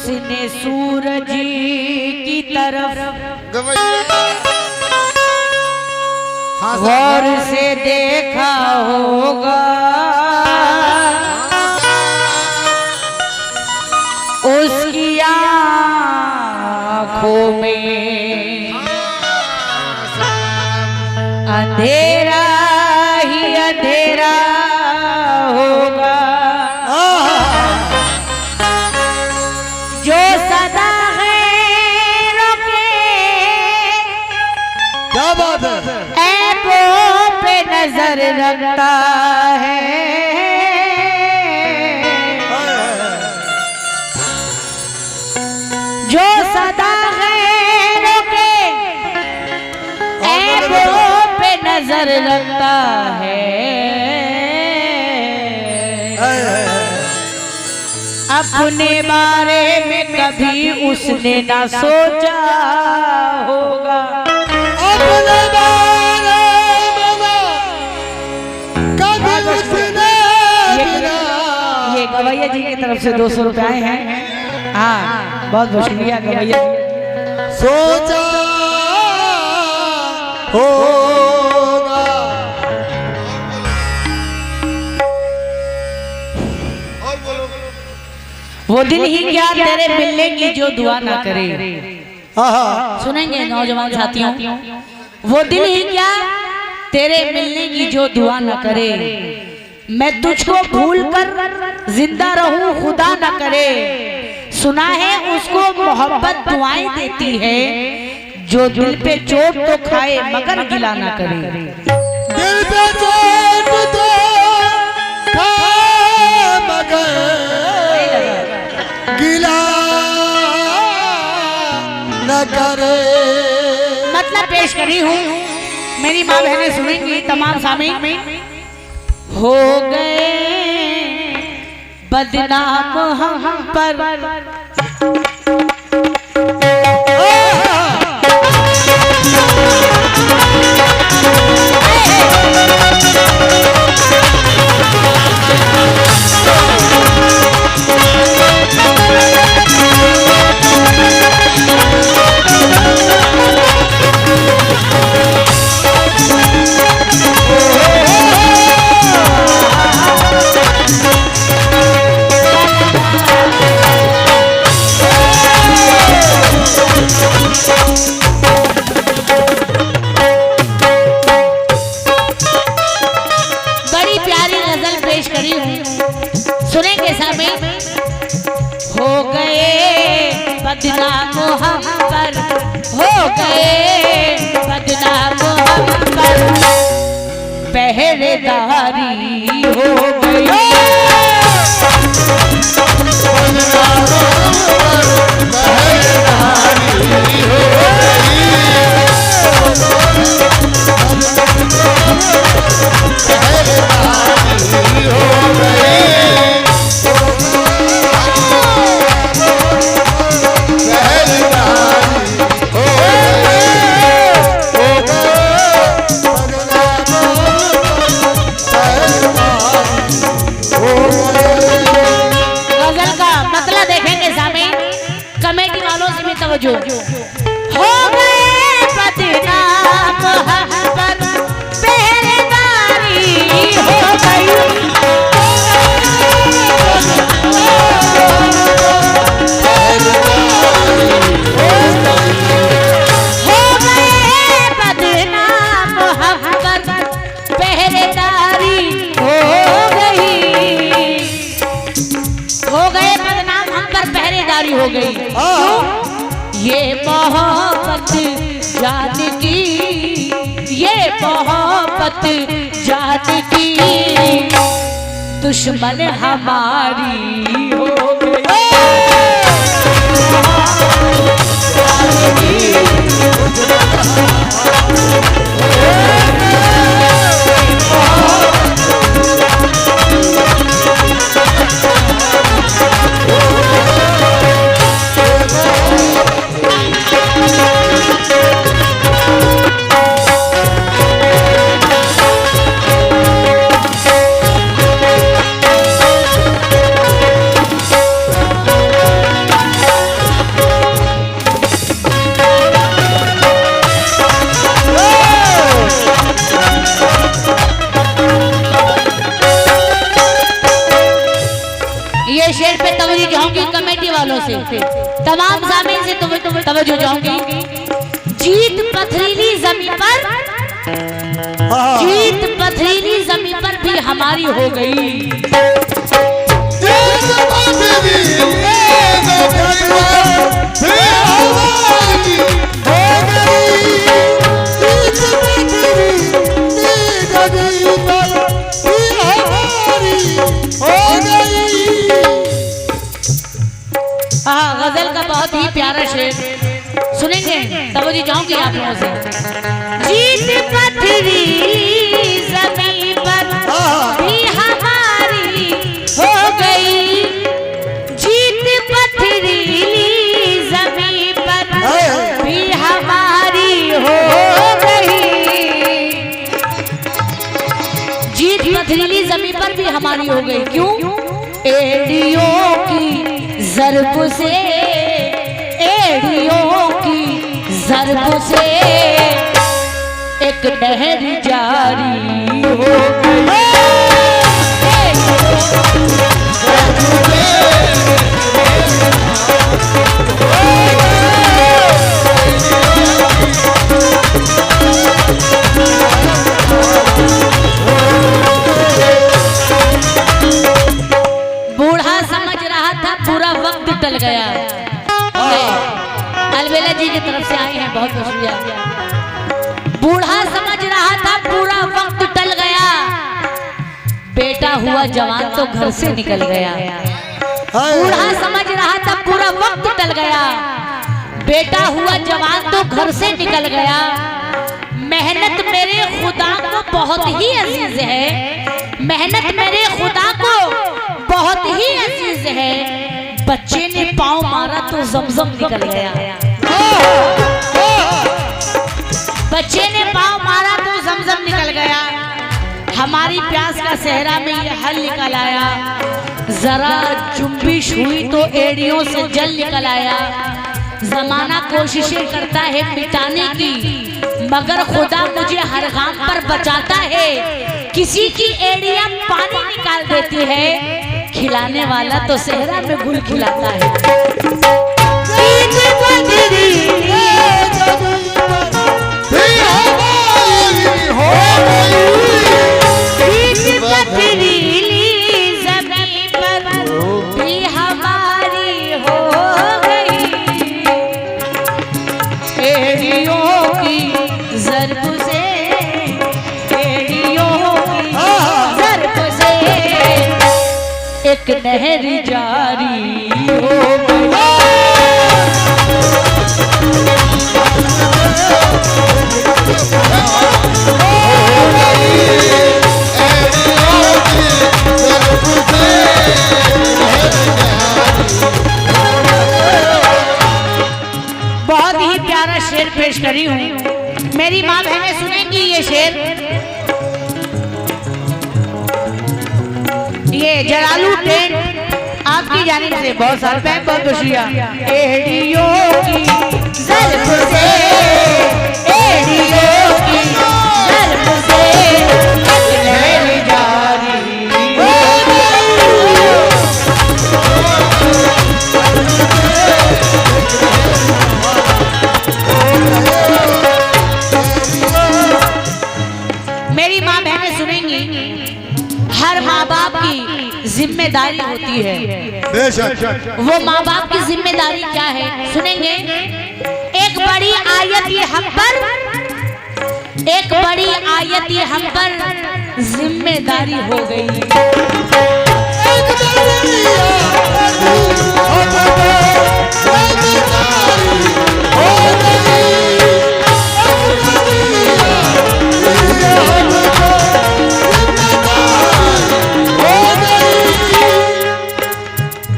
उसने सूरज की तरफ गौर से देखा होगा, उसकी आँखों में अंधेरा ही अंधेरा होगा, जो सदा गैरों के क्या बात है ऐबों पे नजर रखता है, जो सदा गैरों के ऐबों पे नजर रखता है, अपने बारे में कभी उसने ना सोचा होगा, अपने बारे में कभी उसने ये गवैया जी की तरफ से 200 रुपए आए हैं। हाँ, बहुत बहुत शुक्रिया गवैया जी। सोचा होगा। वो दिन ही क्या तेरे मिलने की जो दुआ ना करे। सुनेंगे नौजवान साथियों, वो दिन ही क्या तेरे मिलने की जो दुआ ना करे, मैं तुझको भूल कर जिंदा रहूं खुदा ना करे, सुना है उसको मोहब्बत दुआएं देती है, जो दिल पे चोट तो खाए मगर गिला ना करे, दिल पे चोट तो खाए मगर गिला न करे। मतलब पेश करी हूँ, मेरी माँ बहनें सुनेंगी, तमाम सामीन हो गए बदनाम हम पर, सुनेंगे सामी। हो गए बदनाम हम पर, हो गए बदनाम हम पर, पहरेदारी हो गई, हो गए बदनाम हम पर, पहरेदारी हो गई, हो गए बदनाम हम पर, पहरेदारी हो गई, हो गए बदनाम हम पर, पहरेदारी हो गई। ये मोहब्बत जान की, ये मोहब्बत जान की, दुश्मन हमारी हो गई, वालों से, तमाम सामीन से तवज्जो चाहूंगी। जीत पथरीली जमीन पर, जीत पथरीली जमीन पर भी हमारी हो गई। गजल का बहुत ही प्यारा शेर सुनेंगे, तवज्जो चाहूंगी आप लोगों से। जीत पथरीली जमीन पर भी हमारी हो गई, जीत पथरीली जमीन पर भी हमारी हो गई। जीत पथरीली जमीन पर भी हमारी हो गई, क्यों? एड़ियों की ज़रब से, एड़ियों की ज़रब से एक नहर जारी हो गई। बूढ़ा समझ रहा था पूरा वक्त टल गया। अलबेला जी की तरफ से आए हैं, बहुत बहुत शुक्रिया। बूढ़ा समझ रहा था पूरा वक्त टल गया, बेटा हुआ जवान तो घर से निकल गया। बूढ़ा समझ रहा था पूरा वक्त टल गया, बेटा हुआ जवान तो घर से निकल गया। मेहनत मेरे खुदा को बहुत ही अजीज है, मेहनत मेरे खुदा को बहुत ही अजीज है। बच्चे ने पाँव मारा तो जमजम निकल गया, बच्चे ने पाँव मारा तो जमजम निकल गया। हमारी प्यास का सहरा में ये हल निकल आया, जरा जुम्बिश हुई तो एड़ियों से जल निकल आया। जमाना कोशिशें करता है मिटाने की, मगर खुदा मुझे हर गाम पर बचाता है। किसी की एड़ियां पानी निकाल देती है, खिलाने वाला तो सहरा में गुल खिलाता है। एक नहर जारी हो गई। बहुत ही प्यारा शेर पेश करी हूँ, मेरी माँ बहनें सुनेंगी ये शेर। ये जलालू टेंट आपकी जानिब से बहुत सारे पैक बहुत खुशियाँ। एड़ियों की ज़रब से, एड़ियों की ज़रब से लहर जारी हो गई। मेरी माँ बहनें सुनेंगी, हर माँ बाप की जिम्मेदारी होती है। वो माँ बाप की जिम्मेदारी क्या है सुनेंगे। एक बड़ी आयत ये हम पर, एक बड़ी आयत ये हम पर जिम्मेदारी हो गई।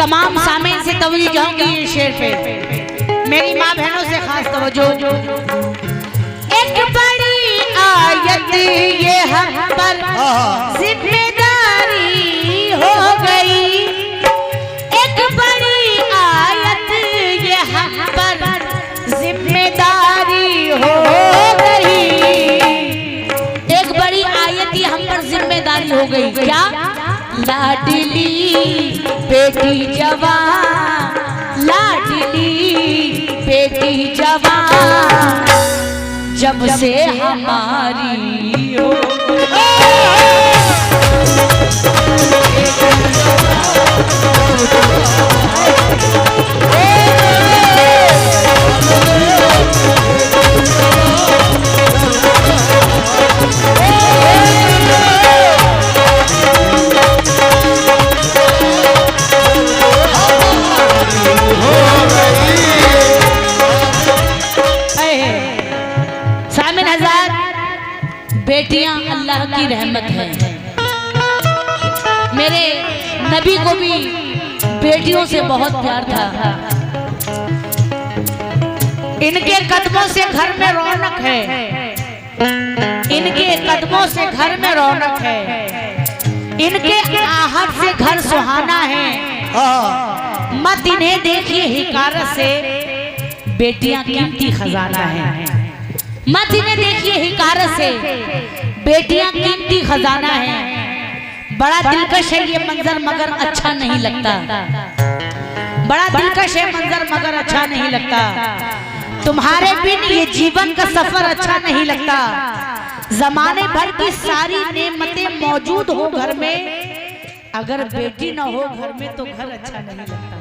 तमाम सामीन से तवज्जो चाहूंगी ये शेर पे, मेरी माँ बहनों से खास तवज्जो। एक बड़ी आयत ये हम पर जिम्मेदारी हो गई, एक बड़ी आयत ये हम पर जिम्मेदारी हो गई। एक बड़ी आयत ये हम पर जिम्मेदारी हो गई, क्या? लाडली बेटी जवान, जब से हमारी हो। बेटियां अल्लाह की रहमत है। मेरे नबी को भी बेटियों से बहुत प्यार था। इनके कदमों से घर में रौनक है, इनके कदमों से घर में रौनक है, इनके आहट से घर सुहाना है। मत इन्हें देखिए हिकारत से, बेटियां कीमती खजाना है। मत इन्हें देखिए हिकारत से, बेटियां कीमती खजाना है। बड़ा दिलकश है ये मंजर मगर अच्छा नहीं लगता, बड़ा दिलकश है मंजर मगर अच्छा नहीं लगता। तुम्हारे बिन ये जीवन का सफर अच्छा नहीं लगता। जमाने भर की सारी नेमतें मौजूद हो घर में, अगर बेटी ना हो घर में तो घर अच्छा नहीं लगता।